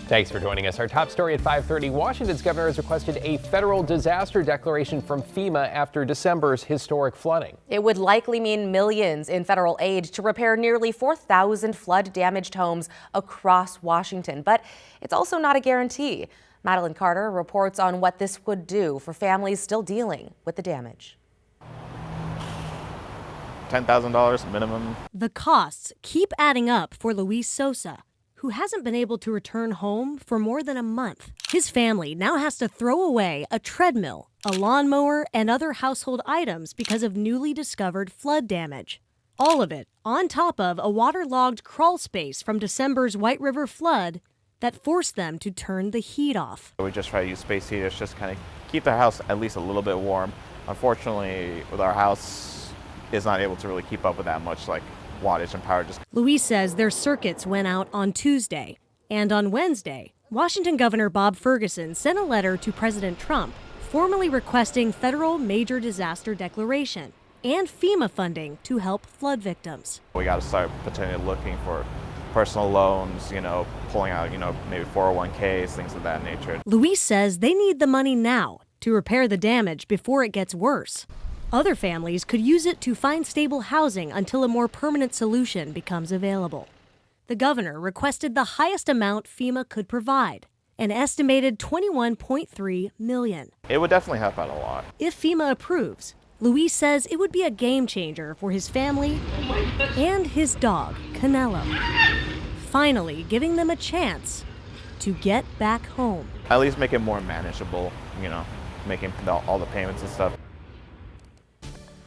Thanks for joining us. Our top story at 5:30. Washington's governor has requested a federal disaster declaration from FEMA after December's historic flooding. It would likely mean millions in federal aid to repair nearly 4,000 flood-damaged homes across Washington. But it's also not a guarantee. Madeline Carter reports on what this would do for families still dealing with the damage. $10,000 minimum. The costs keep adding up for Luis Sosa, who hasn't been able to return home for more than a month. His family now has to throw away a treadmill, a lawnmower, and other household items because of newly discovered flood damage. All of it on top of a waterlogged crawl space from December's White River flood that forced them to turn the heat off. We just try to use space heaters, just kind of keep the house at least a little bit warm. Unfortunately, with our house, is not able to really keep up with that much wattage and power. Luis says their circuits went out on Tuesday, and on Wednesday, Washington Governor Bob Ferguson sent a letter to President Trump formally requesting federal major disaster declaration and FEMA funding to help flood victims. We got to start potentially looking for personal loans, pulling out, maybe 401ks, things of that nature. Luis says they need the money now to repair the damage before it gets worse. Other families could use it to find stable housing until a more permanent solution becomes available. The governor requested the highest amount FEMA could provide, an estimated $21.3 million. It would definitely help out a lot. If FEMA approves, Luis says it would be a game changer for his family and his dog, Canelo, finally giving them a chance to get back home. At least make it more manageable, making all the payments and stuff.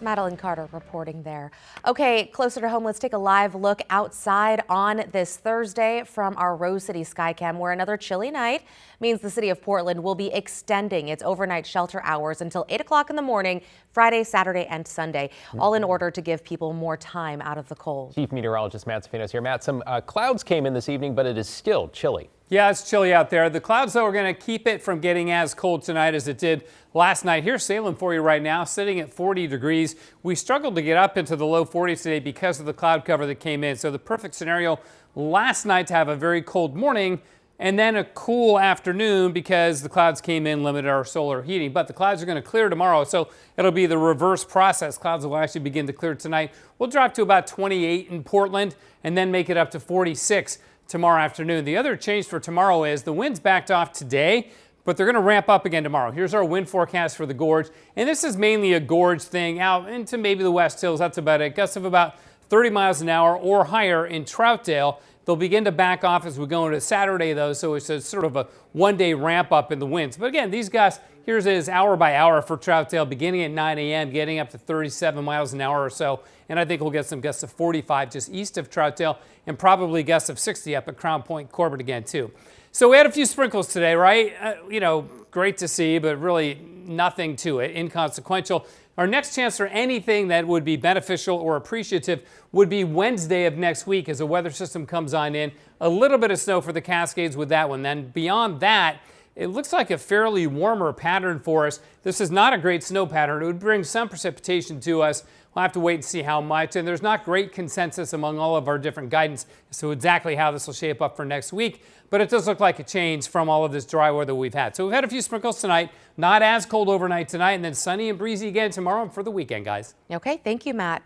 Madeline Carter reporting there. Okay, closer to home, let's take a live look outside on this Thursday from our Rose City Skycam, where another chilly night means the city of Portland will be extending its overnight shelter hours until 8 o'clock in the morning, Friday, Saturday, and Sunday, all in order to give people more time out of the cold. Chief Meteorologist Matt Safinos here. Matt, some clouds came in this evening, but it is still chilly. Yeah, it's chilly out there. The clouds, though, are going to keep it from getting as cold tonight as it did last night. Here's Salem for you right now, sitting at 40 degrees. We struggled to get up into the low 40s today because of the cloud cover that came in. So the perfect scenario last night to have a very cold morning and then a cool afternoon because the clouds came in, limited our solar heating. But the clouds are going to clear tomorrow, so it'll be the reverse process. Clouds will actually begin to clear tonight. We'll drop to about 28 in Portland and then make it up to 46 tomorrow afternoon. The other change for tomorrow is the winds backed off today, but they're going to ramp up again tomorrow. Here's our wind forecast for the gorge. And this is mainly a gorge thing out into maybe the West Hills. That's about it. Gusts of about 30 miles an hour or higher in Troutdale. They'll begin to back off as we go into Saturday, though, so it's a sort of a one-day ramp up in the winds. But again, these gusts, here's is hour by hour for Troutdale, beginning at 9 a.m., getting up to 37 miles an hour or so. And I think we'll get some gusts of 45 just east of Troutdale and probably gusts of 60 up at Crown Point, Corbett again, too. So we had a few sprinkles today, right? Great to see, but really nothing to it, inconsequential. Our next chance for anything that would be beneficial or appreciative would be Wednesday of next week as the weather system comes on in. A little bit of snow for the Cascades with that one. Then beyond that, it looks like a fairly warmer pattern for us. This is not a great snow pattern. It would bring some precipitation to us. We'll have to wait and see how much. And there's not great consensus among all of our different guidance as to exactly how this will shape up for next week. But it does look like a change from all of this dry weather we've had. So we've had a few sprinkles tonight, not as cold overnight tonight, and then sunny and breezy again tomorrow and for the weekend, guys. Okay, thank you, Matt.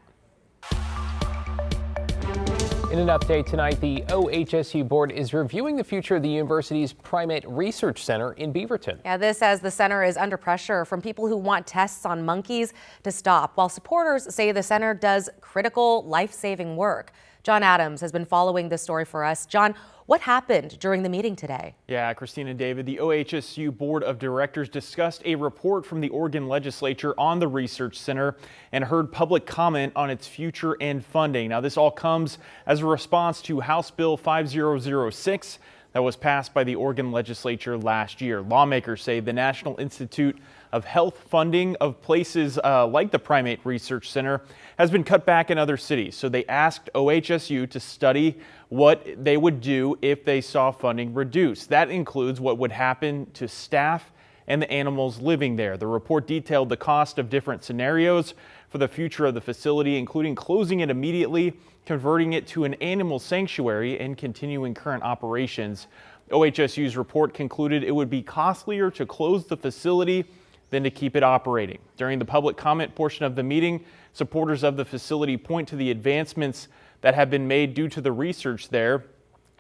In an update tonight, the OHSU board is reviewing the future of the university's Primate Research Center in Beaverton. Yeah, this as the center is under pressure from people who want tests on monkeys to stop, while supporters say the center does critical life-saving work. John Adams has been following this story for us. John, what happened during the meeting today? Yeah, Christina and David, the OHSU Board of Directors discussed a report from the Oregon legislature on the research center and heard public comment on its future and funding. Now, this all comes as a response to House Bill 5006 that was passed by the Oregon legislature last year. Lawmakers say the National Institute of Health funding of places like the Primate Research Center has been cut back in other cities. So they asked OHSU to study what they would do if they saw funding reduced. That includes what would happen to staff and the animals living there. The report detailed the cost of different scenarios for the future of the facility, including closing it immediately, converting it to an animal sanctuary, and continuing current operations. OHSU's report concluded it would be costlier to close the facility than to keep it operating. During the public comment portion of the meeting, supporters of the facility point to the advancements that have been made due to the research there,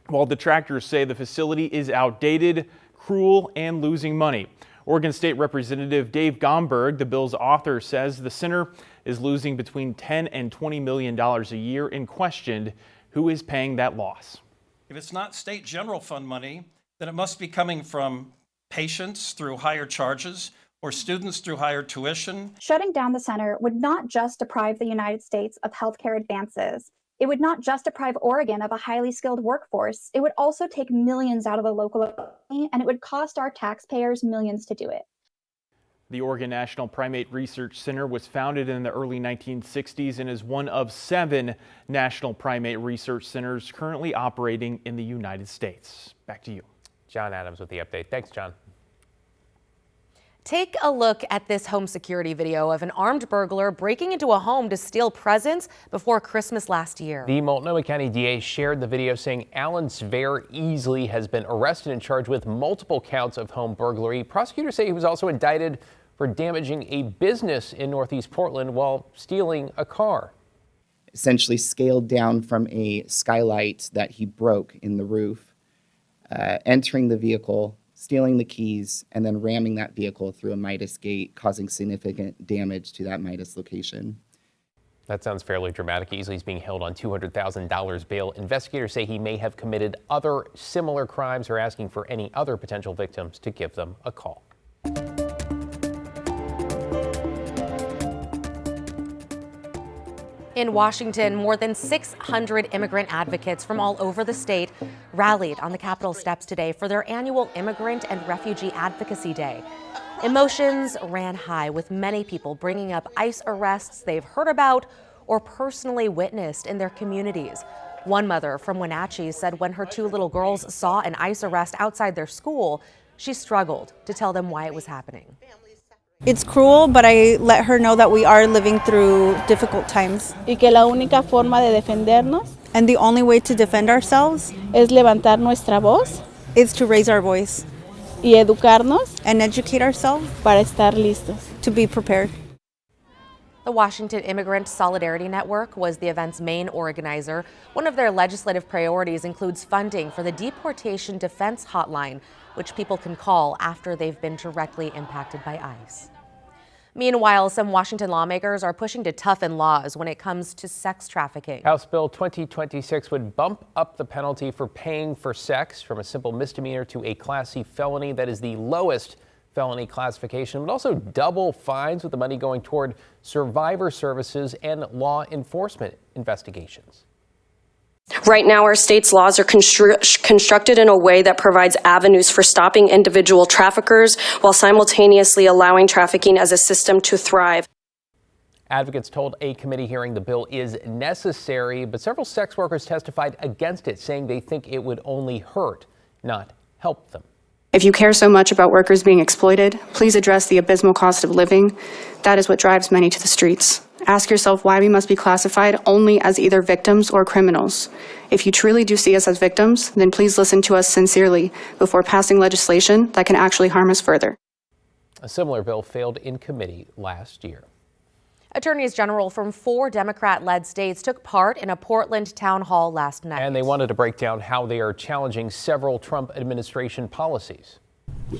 while detractors say the facility is outdated, cruel, and losing money. Oregon State Representative Dave Gomberg, the bill's author, says the center is losing between $10 and $20 million a year and questioned who is paying that loss. If it's not state general fund money, then it must be coming from patients through higher charges or students through higher tuition. Shutting down the center would not just deprive the United States of healthcare advances. It would not just deprive Oregon of a highly skilled workforce. It would also take millions out of the local economy, and it would cost our taxpayers millions to do it. The Oregon National Primate Research Center was founded in the early 1960s and is one of 7 national primate research centers currently operating in the United States. Back to you. John Adams with the update. Thanks, John. Take a look at this home security video of an armed burglar breaking into a home to steal presents before Christmas last year. The Multnomah County DA shared the video saying Alan Sver Easley has been arrested and charged with multiple counts of home burglary. Prosecutors say he was also indicted for damaging a business in Northeast Portland while stealing a car. Essentially scaled down from a skylight that he broke in the roof, entering the vehicle, stealing the keys, and then ramming that vehicle through a Midas gate, causing significant damage to that Midas location. That sounds fairly dramatic. Easley's being held on $200,000 bail. Investigators say he may have committed other similar crimes or asking for any other potential victims to give them a call. In Washington, more than 600 immigrant advocates from all over the state rallied on the Capitol steps today for their annual Immigrant and Refugee Advocacy Day. Emotions ran high, with many people bringing up ICE arrests they've heard about or personally witnessed in their communities. One mother from Wenatchee said when her 2 little girls saw an ICE arrest outside their school, she struggled to tell them why it was happening. It's cruel, but I let her know that we are living through difficult times. Y que la única forma de defendernos And the only way to defend ourselves es levantar nuestra voz is to raise our voice y educarnos and educate ourselves para estar listos. to be prepared. The Washington Immigrant Solidarity Network was the event's main organizer. One of their legislative priorities includes funding for the Deportation Defense Hotline, which people can call after they've been directly impacted by ICE. Meanwhile, some Washington lawmakers are pushing to toughen laws when it comes to sex trafficking. House Bill 2026 would bump up the penalty for paying for sex from a simple misdemeanor to a Class C felony that is the lowest felony classification. It would also double fines, with the money going toward survivor services and law enforcement investigations. Right now, our state's laws are constructed in a way that provides avenues for stopping individual traffickers while simultaneously allowing trafficking as a system to thrive. Advocates told a committee hearing the bill is necessary, but several sex workers testified against it, saying they think it would only hurt, not help them. If you care so much about workers being exploited, please address the abysmal cost of living. That is what drives many to the streets. Ask yourself why we must be classified only as either victims or criminals. If you truly do see us as victims, then please listen to us sincerely before passing legislation that can actually harm us further. A similar bill failed in committee last year. Attorneys general from 4 Democrat-led states took part in a Portland town hall last night. And they wanted to break down how they are challenging several Trump administration policies.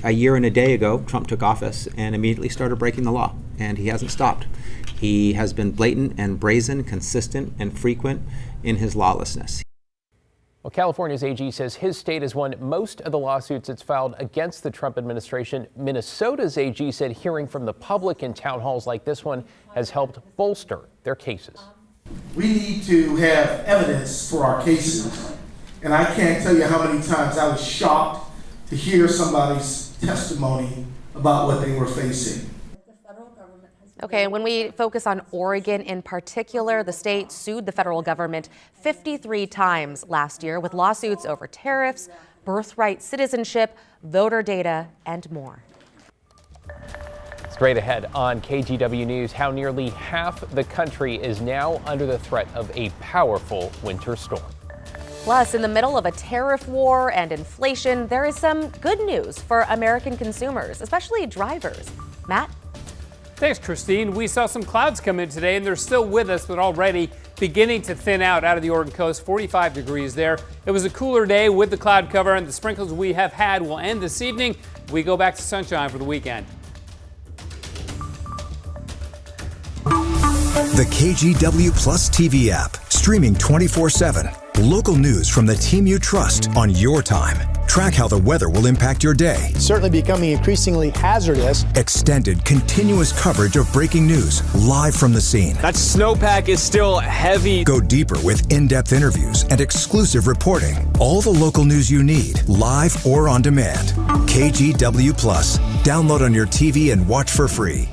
A year and a day ago, Trump took office and immediately started breaking the law, and he hasn't stopped. He has been blatant and brazen, consistent and frequent in his lawlessness. Well, California's AG says his state has won most of the lawsuits it's filed against the Trump administration. Minnesota's AG said hearing from the public in town halls like this one has helped bolster their cases. We need to have evidence for our cases, and I can't tell you how many times I was shocked to hear somebody's testimony about what they were facing. Okay, when we focus on Oregon in particular, the state sued the federal government 53 times last year with lawsuits over tariffs, birthright citizenship, voter data, and more. Straight ahead on KGW News, how nearly half the country is now under the threat of a powerful winter storm. Plus, in the middle of a tariff war and inflation, there is some good news for American consumers, especially drivers. Matt? Thanks, Christine. We saw some clouds come in today, and they're still with us, but already beginning to thin out of the Oregon coast. 45 degrees there. It was a cooler day with the cloud cover, and the sprinkles we have had will end this evening. We go back to sunshine for the weekend. The KGW Plus TV app, streaming 24/7. Local news from the team you trust on your time. Track how the weather will impact your day. Certainly becoming increasingly hazardous. Extended, continuous coverage of breaking news, live from the scene. That snowpack is still heavy. Go deeper with in-depth interviews and exclusive reporting. All the local news you need, live or on demand. KGW Plus. Download on your TV and watch for free.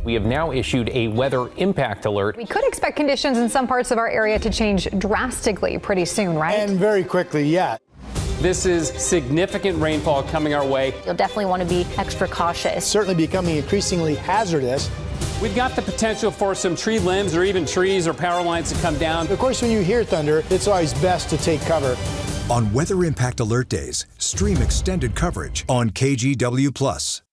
We have now issued a weather impact alert. We could expect conditions in some parts of our area to change drastically pretty soon, right? And very quickly, yeah. This is significant rainfall coming our way. You'll definitely want to be extra cautious. Certainly becoming increasingly hazardous. We've got the potential for some tree limbs or even trees or power lines to come down. Of course, when you hear thunder, it's always best to take cover. On Weather Impact Alert Days, stream extended coverage on KGW Plus.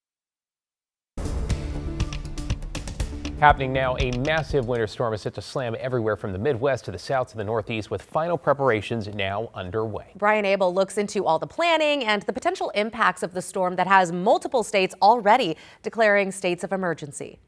Happening now, a massive winter storm is set to slam everywhere from the Midwest to the South to the Northeast, with final preparations now underway. Brian Abel looks into all the planning and the potential impacts of the storm that has multiple states already declaring states of emergency.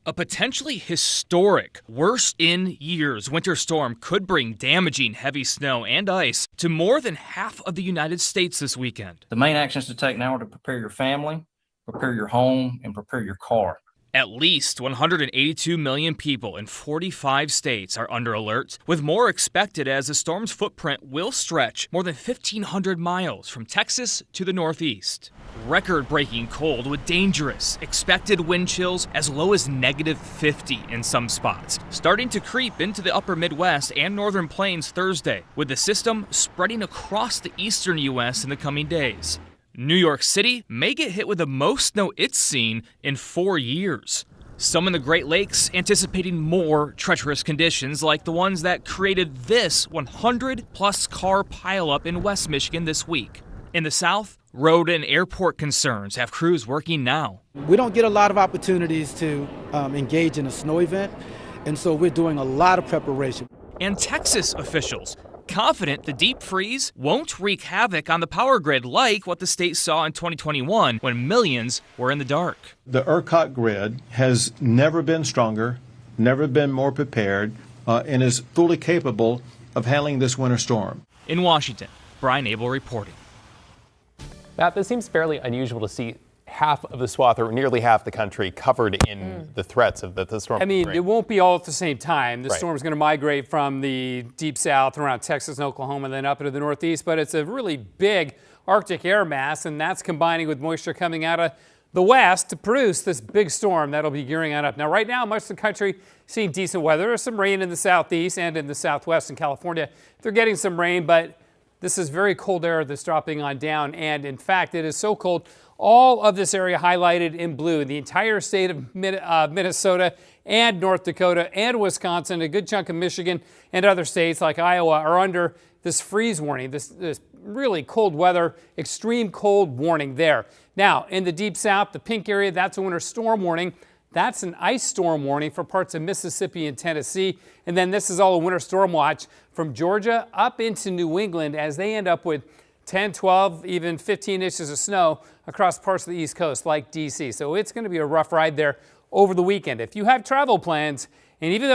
A potentially historic, worst in years winter storm could bring damaging heavy snow and ice to more than half of the United States this weekend. The main actions to take now are to prepare your family, prepare your home, and prepare your car. At least 182 million people in 45 states are under alert, with more expected as the storm's footprint will stretch more than 1,500 miles from Texas to the Northeast. Record-breaking cold with dangerous expected wind chills as low as -50 in some spots, starting to creep into the upper Midwest and northern plains Thursday, with the system spreading across the eastern U.S. in the coming days. New York City may get hit with the most snow it's seen in 4 years. Some in the Great Lakes anticipating more treacherous conditions like the ones that created this 100-plus car pileup in West Michigan this week. In the South, road and airport concerns have crews working now. We don't get a lot of opportunities to engage in a snow event, and so we're doing a lot of preparation. And Texas officials confident the deep freeze won't wreak havoc on the power grid like what the state saw in 2021 when millions were in the dark. The ERCOT grid has never been stronger, never been more prepared, and is fully capable of handling this winter storm. In Washington, Brian Abel reporting. Matt, this seems fairly unusual to see half of the swath, or nearly half the country, covered in the threats of the storm. I mean, it won't be all at the same time. The Right. storm's going to migrate from the deep south around Texas and Oklahoma, then up into the Northeast. But it's a really big Arctic air mass, and that's combining with moisture coming out of the west to produce this big storm that'll be gearing on up. Now, right now, much of the country seeing decent weather. There's some rain in the southeast and in the southwest in California. They're getting some rain, but this is very cold air that's dropping on down. And in fact, it is so cold, all of this area highlighted in blue, the entire state of Minnesota and North Dakota and Wisconsin, a good chunk of Michigan and other states like Iowa are under this freeze warning, this really cold weather, extreme cold warning there. Now, in the deep south, the pink area, that's a winter storm warning. That's an ice storm warning for parts of Mississippi and Tennessee. And then this is all a winter storm watch from Georgia up into New England as they end up with 10, 12, even 15 inches of snow across parts of the East Coast like D.C. So it's going to be a rough ride there over the weekend. If you have travel plans, and even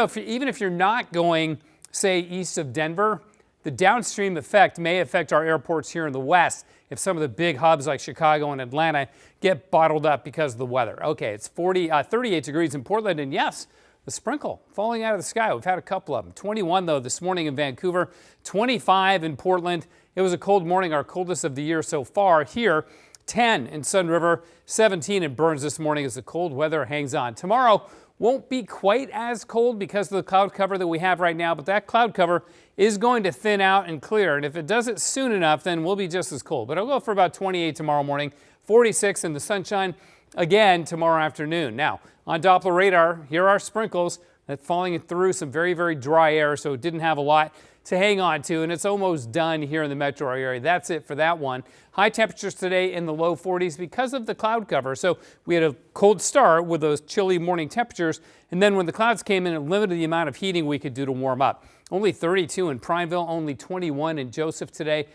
if you're not going, say, east of Denver, the downstream effect may affect our airports here in the West if some of the big hubs like Chicago and Atlanta get bottled up because of the weather. Okay, it's 38 degrees in Portland, and yes, the sprinkle falling out of the sky. We've had a couple of them. 21, though, this morning in Vancouver, 25 in Portland. It was a cold morning, our coldest of the year so far here. 10 in Sun River, 17 in Burns this morning as the cold weather hangs on. Tomorrow won't be quite as cold because of the cloud cover that we have right now, but that cloud cover is going to thin out and clear. And if it does it soon enough, then we'll be just as cold. But it'll go for about 28 tomorrow morning, 46 in the sunshine again tomorrow afternoon. Now, on Doppler radar, here are sprinkles that's falling through some very, very dry air, so it didn't have a lot to hang on to, and it's almost done here in the metro area. That's it for that one. High temperatures today in the low 40s because of the cloud cover. So we had a cold start with those chilly morning temperatures, and then when the clouds came in, it limited the amount of heating we could do to warm up. Only 32 in Prineville, only 21 in Joseph today.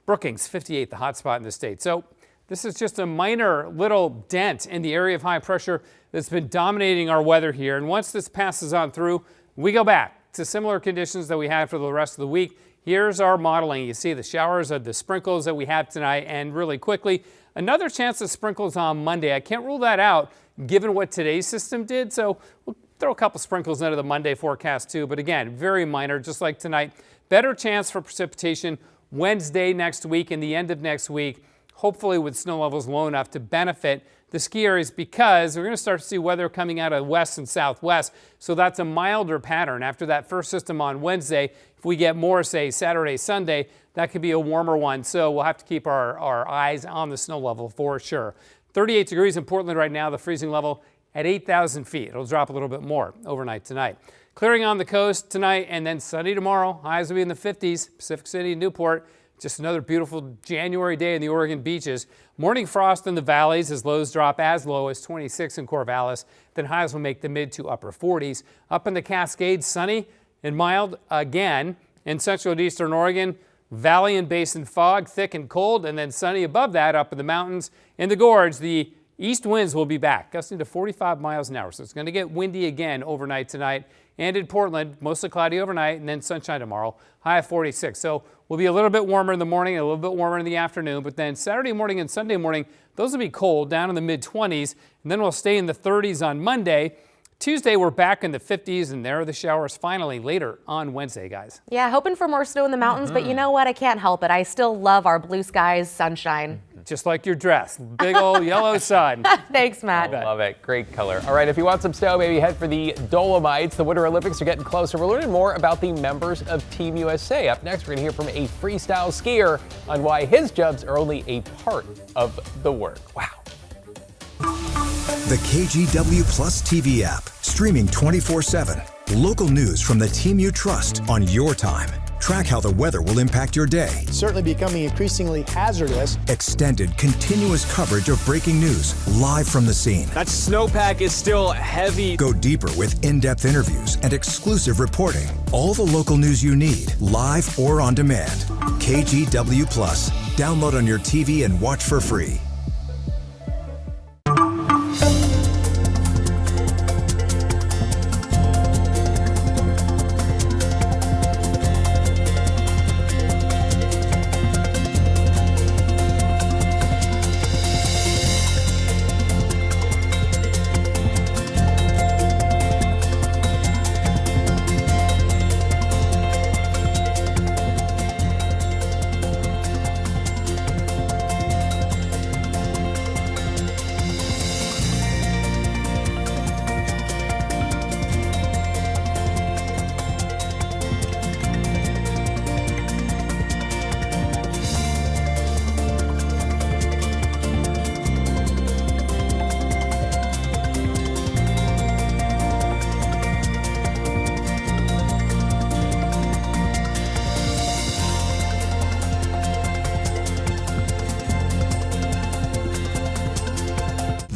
Brookings, 58, the hot spot in the state. So this is just a minor little dent in the area of high pressure that's been dominating our weather here. And once this passes on through, we go back to similar conditions that we had for the rest of the week. Here's our modeling. You see the showers of the sprinkles that we have tonight, and really quickly, another chance of sprinkles on Monday. I can't rule that out given what today's system did, so we'll throw a couple sprinkles into the Monday forecast too, but again, very minor, just like tonight. Better chance for precipitation Wednesday next week and the end of next week, hopefully with snow levels low enough to benefit the ski areas, because we're going to start to see weather coming out of west and southwest. So that's a milder pattern. After that first system on Wednesday, if we get more, say, Saturday, Sunday, that could be a warmer one. So we'll have to keep our eyes on the snow level for sure. 38 degrees in Portland right now, the freezing level at 8,000 feet. It'll drop a little bit more overnight tonight. Clearing on the coast tonight, and then sunny tomorrow. Highs will be in the 50s, Pacific City and Newport. Just another beautiful January day in the Oregon beaches. Morning frost in the valleys as lows drop as low as 26 in Corvallis. Then highs will make the mid to upper 40s. Up in the Cascades, sunny and mild again. In central and eastern Oregon, valley and basin fog, thick and cold, and then sunny above that up in the mountains. In the gorge, the east winds will be back, gusting to 45 miles an hour. So it's going to get windy again overnight tonight. And in Portland, mostly cloudy overnight, and then sunshine tomorrow, high of 46. So we'll be a little bit warmer in the morning, a little bit warmer in the afternoon, but then Saturday morning and Sunday morning, those will be cold, down in the mid-20s, and then we'll stay in the 30s on Monday. Tuesday, we're back in the 50s, and there are the showers finally later on Wednesday, guys. Yeah, hoping for more snow in the mountains, but you know what? I can't help it. I still love our blue skies, sunshine. Just like your dress, big old yellow sun. Thanks, Matt. I love it. Great color. All right, if you want some snow, maybe head for the Dolomites. The Winter Olympics are getting closer. We're learning more about the members of Team USA. Up next, we're going to hear from a freestyle skier on why his jumps are only a part of the work. Wow. The KGW Plus TV app, streaming 24/7. Local news from the team you trust on your time. Track how the weather will impact your day. Certainly becoming increasingly hazardous. Extended, continuous coverage of breaking news live from the scene. That snowpack is still heavy. Go deeper with in-depth interviews and exclusive reporting. All the local news you need, live or on demand. KGW Plus. Download on your TV and watch for free.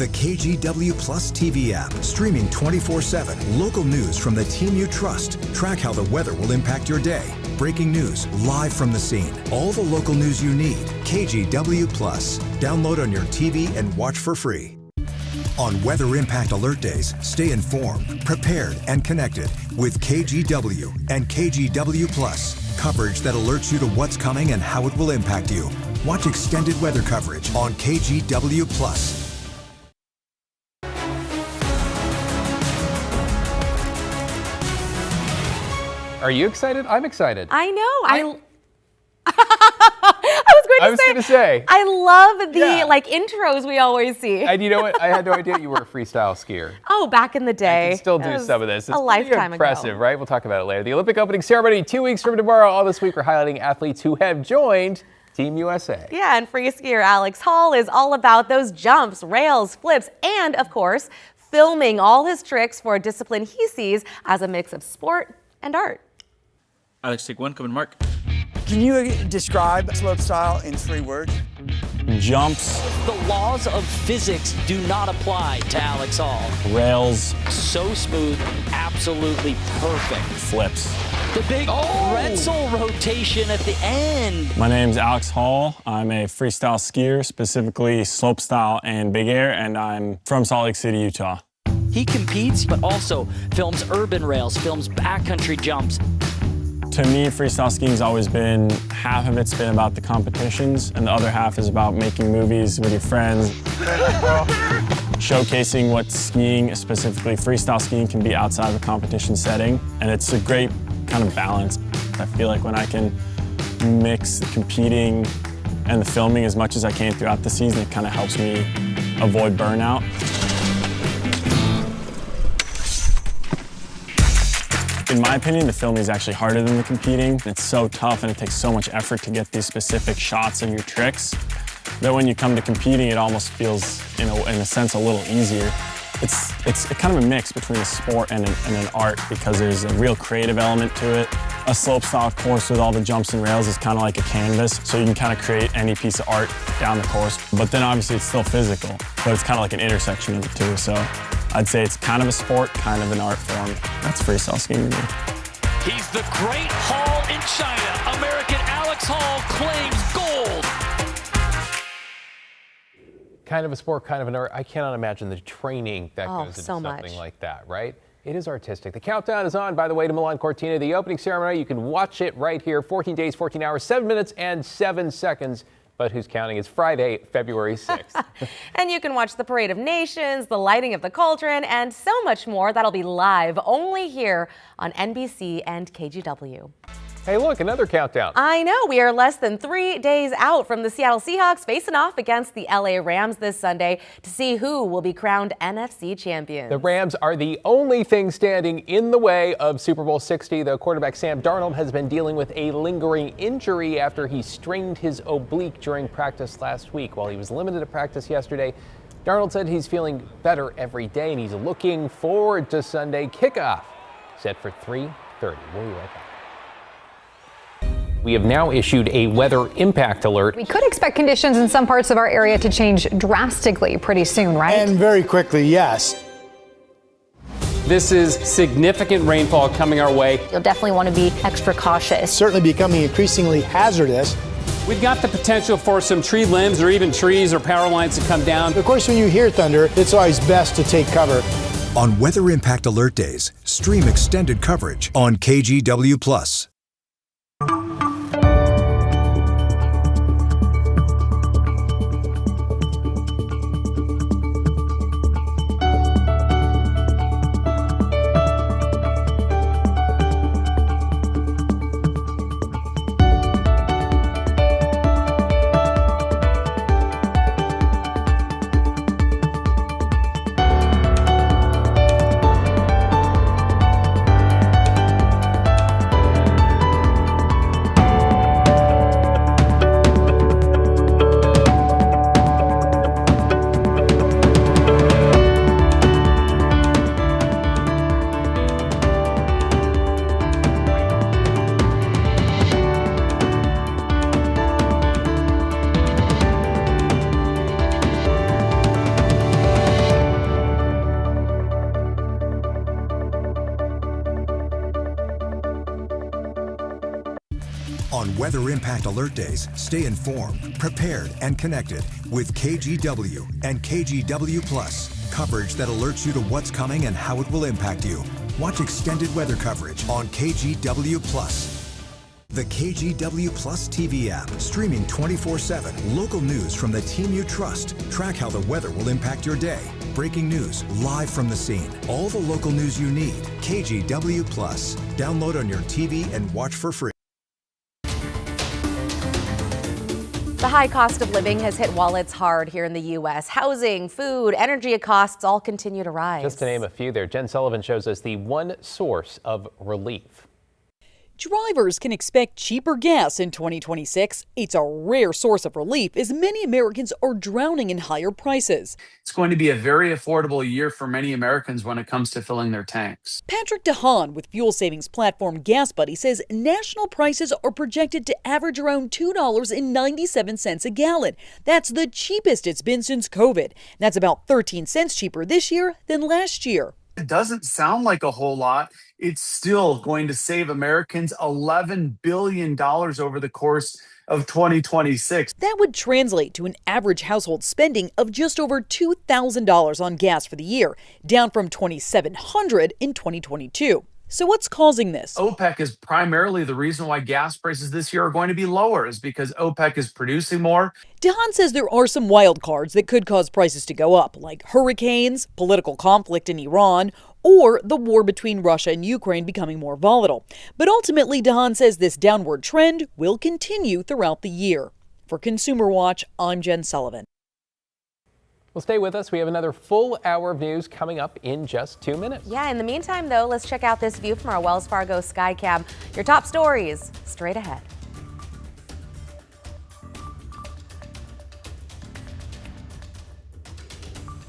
the KGW Plus TV app, streaming 24/7. Local news from the team you trust. Track how the weather will impact your day. Breaking news live from the scene. All the local news you need. KGW Plus. Download on your TV and watch for free. On Weather Impact Alert Days, stay informed, prepared, and connected with KGW and KGW Plus. Coverage that alerts you to what's coming and how it will impact you. Watch extended weather coverage on KGW Plus. Are you excited? I'm excited. I know. I was going to say. I love the intros we always see. And you know what? I had no idea you were a freestyle skier. Oh, back in the day. I can still do some of this. It's a lifetime impressive, ago. Right? We'll talk about it later. The Olympic opening ceremony 2 weeks from tomorrow. All this week we're highlighting athletes who have joined Team USA. Yeah, and free skier Alex Hall is all about those jumps, rails, flips, and of course, filming all his tricks for a discipline he sees as a mix of sport and art. Alex, take one, come and mark. Can you describe slopestyle in 3 words? Jumps. The laws of physics do not apply to Alex Hall. Rails. So smooth, absolutely perfect. Flips. The big pretzel rotation at the end. My name's Alex Hall. I'm a freestyle skier, specifically slopestyle and big air, and I'm from Salt Lake City, Utah. He competes, but also films urban rails, films backcountry jumps. To me, freestyle skiing's always been, half of it's been about the competitions, and the other half is about making movies with your friends. Showcasing what skiing, specifically freestyle skiing, can be outside of a competition setting. And it's a great kind of balance. I feel like when I can mix the competing and the filming as much as I can throughout the season, it kind of helps me avoid burnout. In my opinion, the filming is actually harder than the competing. It's so tough and it takes so much effort to get these specific shots of your tricks that when you come to competing, it almost feels, in a sense, a little easier. It's kind of a mix between a sport and an art because there's a real creative element to it. A slopestyle course with all the jumps and rails is kind of like a canvas, so you can kind of create any piece of art down the course. But then obviously it's still physical, but it's kind of like an intersection of the two. So I'd say it's kind of a sport, kind of an art form. That's freestyle skiing to me. He's the great Hall in China. American Alex Hall claims gold. Kind of a sport, kind of an art. I cannot imagine the training that goes into so something much. like that, right? It is artistic. The countdown is on, by the way, to Milan Cortina, the opening ceremony. You can watch it right here. 14 days, 14 hours, 7 minutes, and 7 seconds. But who's counting? It's Friday, February 6th. And you can watch the Parade of Nations, the lighting of the cauldron, and so much more. That'll be live only here on NBC and KGW. Hey, look, another countdown. I know. We are less than 3 days out from the Seattle Seahawks facing off against the LA Rams this Sunday to see who will be crowned NFC champions. The Rams are the only thing standing in the way of Super Bowl 60. The quarterback Sam Darnold has been dealing with a lingering injury after he strained his oblique during practice last week. While he was limited to practice yesterday, Darnold said he's feeling better every day and he's looking forward to Sunday kickoff, set for 3:30. We'll be right back. We have now issued a weather impact alert. We could expect conditions in some parts of our area to change drastically pretty soon, right? And very quickly, yes. This is significant rainfall coming our way. You'll definitely want to be extra cautious. Certainly becoming increasingly hazardous. We've got the potential for some tree limbs or even trees or power lines to come down. Of course, when you hear thunder, it's always best to take cover. On Weather Impact Alert Days, stream extended coverage on KGW Plus. On Weather Impact Alert Days, stay informed, prepared, and connected with KGW and KGW Plus. Coverage that alerts you to what's coming and how it will impact you. Watch extended weather coverage on KGW Plus. The KGW Plus TV app, streaming 24/7. Local news from the team you trust. Track how the weather will impact your day. Breaking news live from the scene. All the local news you need. KGW Plus. Download on your TV and watch for free. The high cost of living has hit wallets hard here in the U.S. Housing, food, energy costs all continue to rise. Just to name a few there, Jen Sullivan shows us the one source of relief. Drivers can expect cheaper gas in 2026. It's a rare source of relief as many Americans are drowning in higher prices. It's going to be a very affordable year for many Americans when it comes to filling their tanks. Patrick DeHaan with fuel savings platform Gas Buddy says national prices are projected to average around $2.97 a gallon. That's the cheapest it's been since COVID. That's about 13 cents cheaper this year than last year. It doesn't sound like a whole lot. It's still going to save Americans $11 billion over the course of 2026. That would translate to an average household spending of just over $2,000 on gas for the year, down from $2,700 in 2022. So what's causing this? OPEC is primarily the reason why gas prices this year are going to be lower, is because OPEC is producing more. DeHaan says there are some wild cards that could cause prices to go up, like hurricanes, political conflict in Iran, or the war between Russia and Ukraine becoming more volatile. But ultimately, DeHaan says this downward trend will continue throughout the year. For Consumer Watch, I'm Jen Sullivan. Well, stay with us. We have another full hour of news coming up in just 2 minutes. Yeah, in the meantime, though, let's check out this view from our Wells Fargo Skycam. Your top stories straight ahead.